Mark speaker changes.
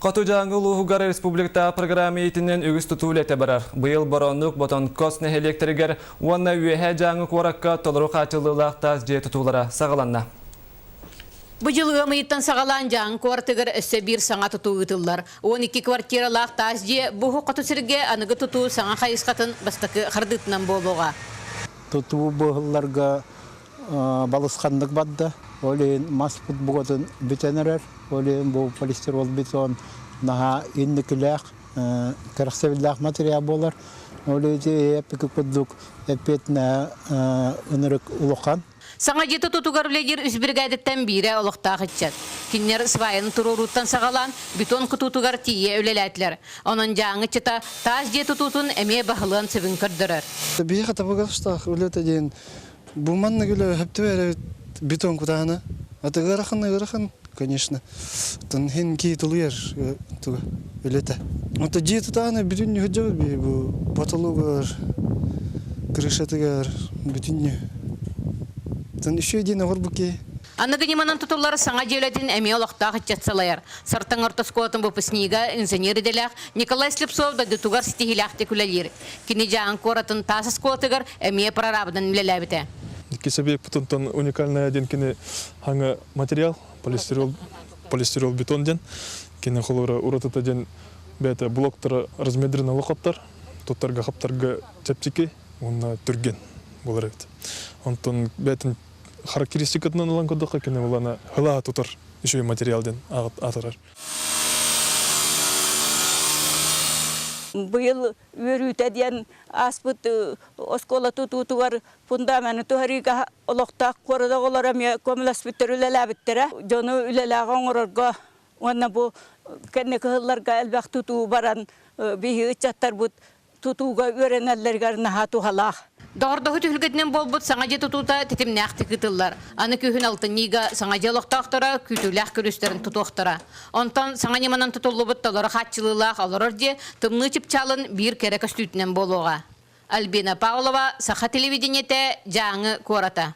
Speaker 1: Qotu жаңы Улуғығар Республикта программы етінен үгіз тұтуыл әті барар. Бұйыл баронлық ботон косны электригер уанна үйе жаңы қораққа толыру қачылылақтаз же тұтулара сағаланна.
Speaker 2: Бұжылығы мұйыттан сағалан жаң квартығыр өссі бір саңа тұту ұтылар. 12 квартиралақ таз же бұғы қоту сірге анығы тұту саңа қайысқатын бастықы қырдытынан болуға.
Speaker 3: Тұту бұғыларға балысқандық бадды. Олен маспыт бұғатын бетенерер. Олен бұл полистирол бетон наға иннікіләқ, кәріқсевілдәқ материал болар. Оледе әпікі күддік әпетіне үнірік ұлыққан.
Speaker 2: Саңа жеті тұтуғар үлегер үзбіргәдеттен бире олықтақ етчет. Киннер свайын тұруруттан сағалан бетон күтутуғар тие өлеләтілер. Оның жаңы чыта таз жеті тұтутын әме бағылын сөбін көрдірір.
Speaker 4: Бейі қата бұғалыстақ өлеті дейін бұманны күлі әпті бәрі бетон күтағына. Аты ғарақын, конечно. Тын хен кей тұлы ер өлеті. Аты жеті тағына бүтін не хүджауыз бей бұл баталуғар, крышатығар, бүтін не. Еще один орбуки.
Speaker 2: Анныгынеманан тұтулар саңа желетін әме олықтағы жатсалайыр. Сартың ортаскуатын бұпысниға инженер еделяқ Николай Слепцов да дүтуғар стихилақты күлелер. Кені жағын қоратын тасыз қуатығыр әме прорабыдан үлеләбіті.
Speaker 5: Кесебек бұтынтан уникальный один кені хаңы материал, полистирол бетон ден. Кені қолыра ұратыта ден бәті блоктары размедрена лоқаптар, тұттарға қаптарға чәптеке, оны түрген болар әкті. Онтан бәтін характеристикатынан олан көдіққа кені олана ғыла тұтар еще и материалден атырар.
Speaker 6: Бұйыл өрүтәден аспыт оскола тұтуғар фундамені тұхариға олықтақ қорыда олараме көміласпыттыр үлеләбіттірі. Жоны үлеләғын орырға, оны бұл кәне кығыларға әлбәқ тұтуы баран бейі үтчаттар бұд тұтуға өренәллергер нағату халақ.
Speaker 2: Доғырдағы түхілгетінен бол бұд саңа же тұтуыта тетімнәқті күтілдер. Аны күйін алтын ниға саңа же лоқтақтыра, күтіләқ көрістерін тұтуқтыра. Онтан саңа неманан тұтылы бұд толары қатчылылақ алырыр де тымны чалын бір кері көстүйтінен болуға. Альбина Павлова, Саха телевидениеті, жаңы Кората.